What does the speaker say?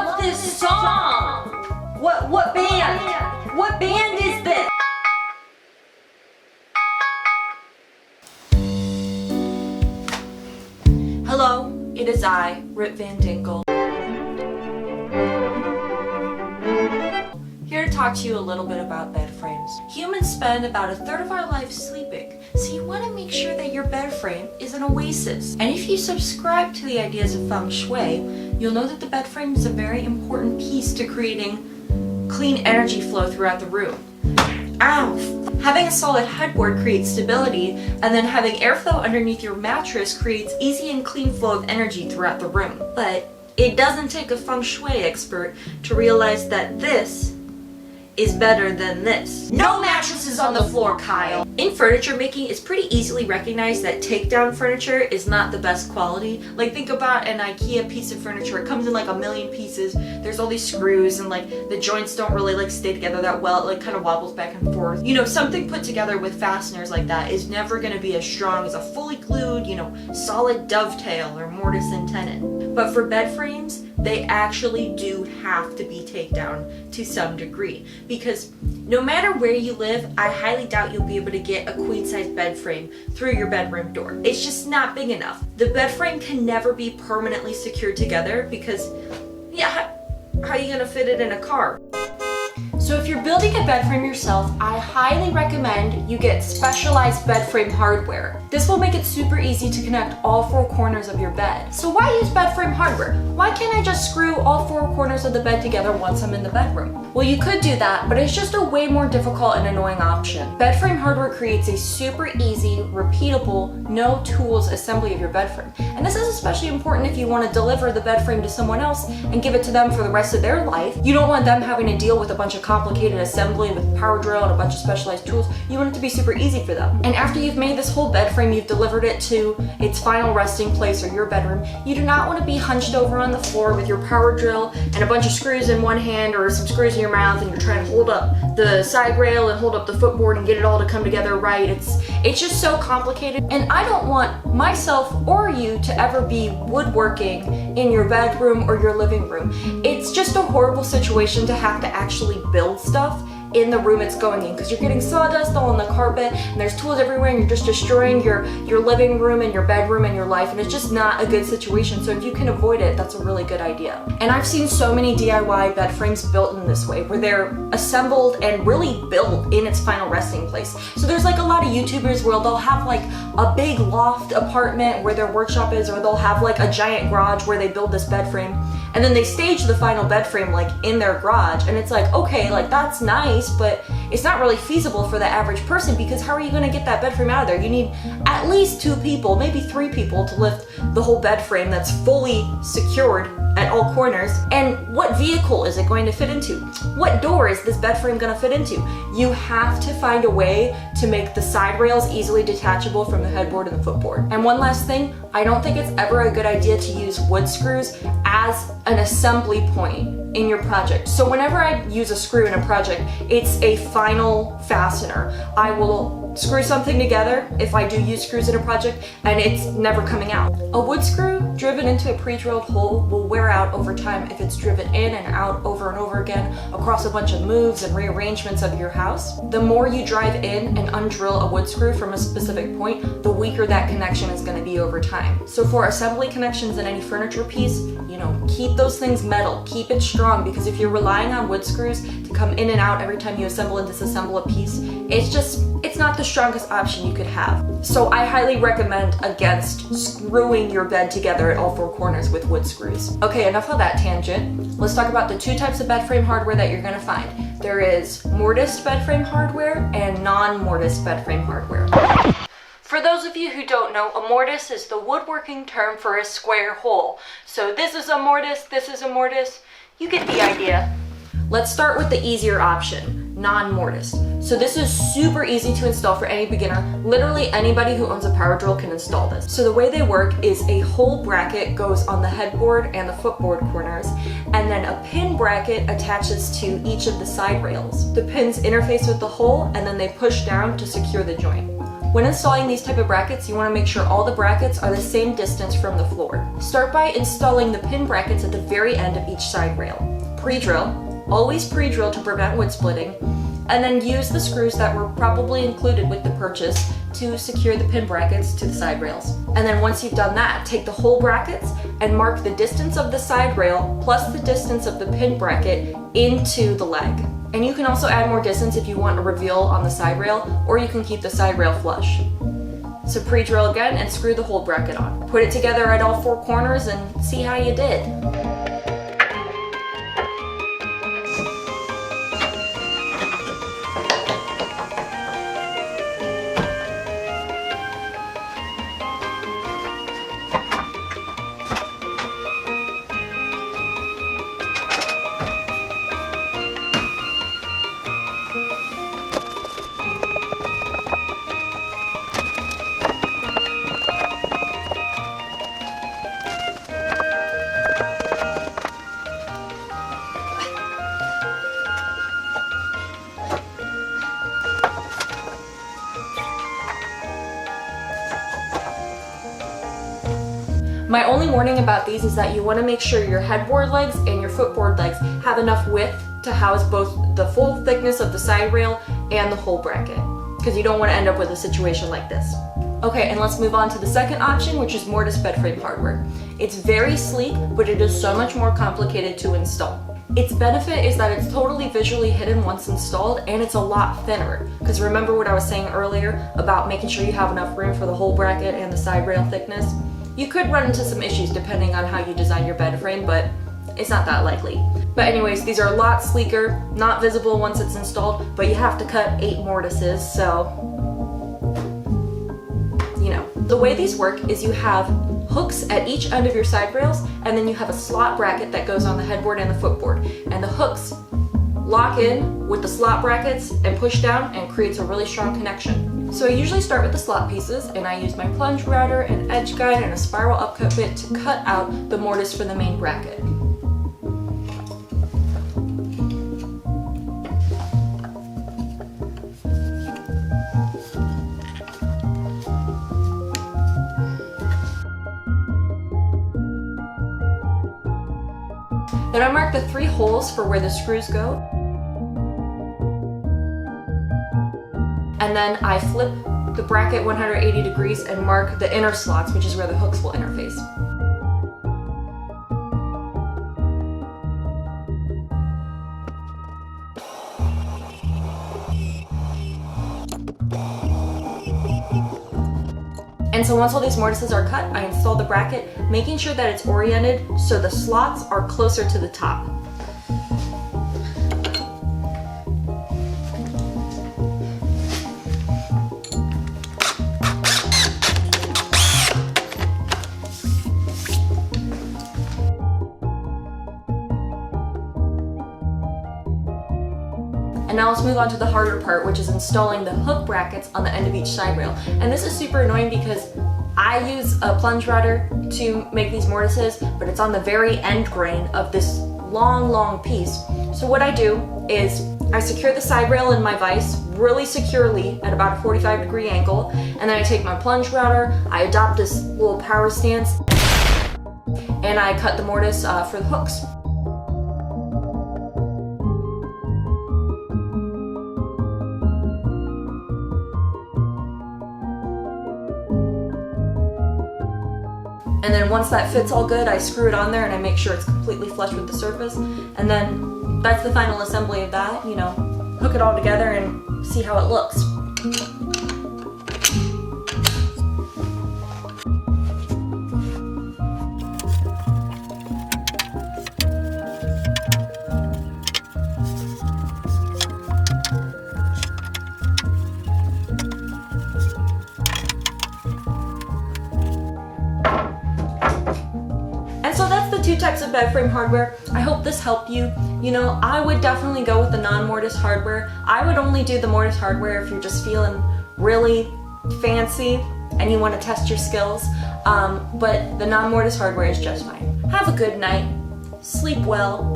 love this song! What band? What band is this? Hello, it is I, Rip Van Dinkle. Here to talk to you a little bit about bed frames. Humans spend about a third of our life sleeping, so you want to make sure that your bed frame is an oasis. And if you subscribe to the ideas of feng shui, you'll know that the bed frame is a very important piece to creating clean energy flow throughout the room. Ow! Having a solid headboard creates stability, and then having airflow underneath your mattress creates easy and clean flow of energy throughout the room. But it doesn't take a feng shui expert to realize that this is better than this. No mattresses on the floor, Kyle! In furniture making, it's pretty easily recognized that takedown furniture is not the best quality. Like, think about an IKEA piece of furniture. It comes in like a million pieces. There's all these screws and like the joints don't really like stay together that well. It like kind of wobbles back and forth. You know, something put together with fasteners like that is never gonna be as strong as a fully glued, you know, solid dovetail or mortise and tenon. But for bed frames, they actually do have to be takedown to some degree, because no matter where you live, I highly doubt you'll be able to get a queen size bed frame through your bedroom door. It's just not big enough. The bed frame can never be permanently secured together because, yeah, how are you gonna fit it in a car? So if you're building a bed frame yourself, I highly recommend you get specialized bed frame hardware. This will make it super easy to connect all four corners of your bed. So why use bed frame hardware? Why can't I just screw all four corners of the bed together once I'm in the bedroom? Well, you could do that, but it's just a way more difficult and annoying option. Bed frame hardware creates a super easy, repeatable, no tools assembly of your bed frame. And this is especially important if you want to deliver the bed frame to someone else and give it to them for the rest of their life. You don't want them having to deal with a bunch of complicated assembly with power drill and a bunch of specialized tools. You want it to be super easy for them. And after you've made this whole bed frame, you've delivered it to its final resting place or your bedroom, you do not want to be hunched over on the floor with your power drill and a bunch of screws in one hand or some screws in your mouth, and you're trying to hold up the side rail and hold up the footboard and get it all to come together right. It's just so complicated, and I don't want myself or you to ever be woodworking in your bedroom or your living room. It's just a horrible situation to have to actually build stuff in the room it's going in, because you're getting sawdust all on the carpet and there's tools everywhere and you're just destroying your living room and your bedroom and your life, and it's just not a good situation. So if you can avoid it, that's a really good idea. And I've seen so many DIY bed frames built in this way, where they're assembled and really built in its final resting place. So there's like a lot of YouTubers where they'll have like a big loft apartment where their workshop is, or they'll have like a giant garage where they build this bed frame, and then they stage the final bed frame like in their garage, and it's like, okay, like that's nice, but it's not really feasible for the average person, because how are you going to get that bed frame out of there? You need at least 2 people, maybe 3 people to lift the whole bed frame that's fully secured at all corners. And what vehicle is it going to fit into? What door is this bed frame going to fit into? You have to find a way to make the side rails easily detachable from the headboard and the footboard. And one last thing, I don't think it's ever a good idea to use wood screws as an assembly point in your project. So whenever I use a screw in a project, it's a final fastener. I will screw something together if I do use screws in a project, and it's never coming out. A wood screw driven into a pre-drilled hole will wear out over time if it's driven in and out over and over again across a bunch of moves and rearrangements of your house. The more you drive in and undrill a wood screw from a specific point, the weaker that connection is going to be over time. So for assembly connections in any furniture piece, you know, keep those things metal, keep it strong, because if you're relying on wood screws to come in and out every time you assemble and disassemble a piece, it's not the strongest option you could have. So I highly recommend against screwing your bed together at all 4 corners with wood screws. Okay, enough of that tangent. Let's talk about the 2 types of bed frame hardware that you're gonna find. There is mortised bed frame hardware and non-mortised bed frame hardware. For those of you who don't know, a mortise is the woodworking term for a square hole. So this is a mortise, this is a mortise. You get the idea. Let's start with the easier option, non-mortised. So this is super easy to install for any beginner. Literally anybody who owns a power drill can install this. So the way they work is a hole bracket goes on the headboard and the footboard corners, and then a pin bracket attaches to each of the side rails. The pins interface with the hole, and then they push down to secure the joint. When installing these type of brackets, you want to make sure all the brackets are the same distance from the floor. Start by installing the pin brackets at the very end of each side rail. Pre-drill, always pre-drill to prevent wood splitting, and then use the screws that were probably included with the purchase to secure the pin brackets to the side rails. And then once you've done that, take the whole brackets and mark the distance of the side rail plus the distance of the pin bracket into the leg. And you can also add more distance if you want a reveal on the side rail, or you can keep the side rail flush. So pre-drill again and screw the whole bracket on. Put it together at all 4 corners and see how you did. My only warning about these is that you want to make sure your headboard legs and your footboard legs have enough width to house both the full thickness of the side rail and the whole bracket, because you don't want to end up with a situation like this. Okay, and let's move on to the second option, which is mortise bed frame hardware. It's very sleek, but it is so much more complicated to install. Its benefit is that it's totally visually hidden once installed, and it's a lot thinner. Because remember what I was saying earlier about making sure you have enough room for the whole bracket and the side rail thickness? You could run into some issues depending on how you design your bed frame, but it's not that likely. But anyways, these are a lot sleeker, not visible once it's installed, but you have to cut 8 mortises, so, you know. The way these work is you have hooks at each end of your side rails, and then you have a slot bracket that goes on the headboard and the footboard. And the hooks lock in with the slot brackets and push down and creates a really strong connection. So I usually start with the slot pieces, and I use my plunge router, an edge guide, and a spiral upcut bit to cut out the mortise for the main bracket. Then I mark the 3 holes for where the screws go. And then I flip the bracket 180 degrees and mark the inner slots, which is where the hooks will interface. And so once all these mortises are cut, I install the bracket, making sure that it's oriented so the slots are closer to the top. And now let's move on to the harder part, which is installing the hook brackets on the end of each side rail. And this is super annoying because I use a plunge router to make these mortises, but it's on the very end grain of this long piece. So what I do is I secure the side rail in my vise really securely at about a 45-degree angle, and then I take my plunge router, I adopt this little power stance, and I cut the mortise for the hooks. And then once that fits all good, I screw it on there and I make sure it's completely flush with the surface. And then that's the final assembly of that, you know, hook it all together and see how it looks. And so that's the 2 types of bed frame hardware. I hope this helped you. You know, I would definitely go with the non-mortise hardware. I would only do the mortise hardware if you're just feeling really fancy and you want to test your skills. But the non-mortise hardware is just fine. Have a good night. Sleep well.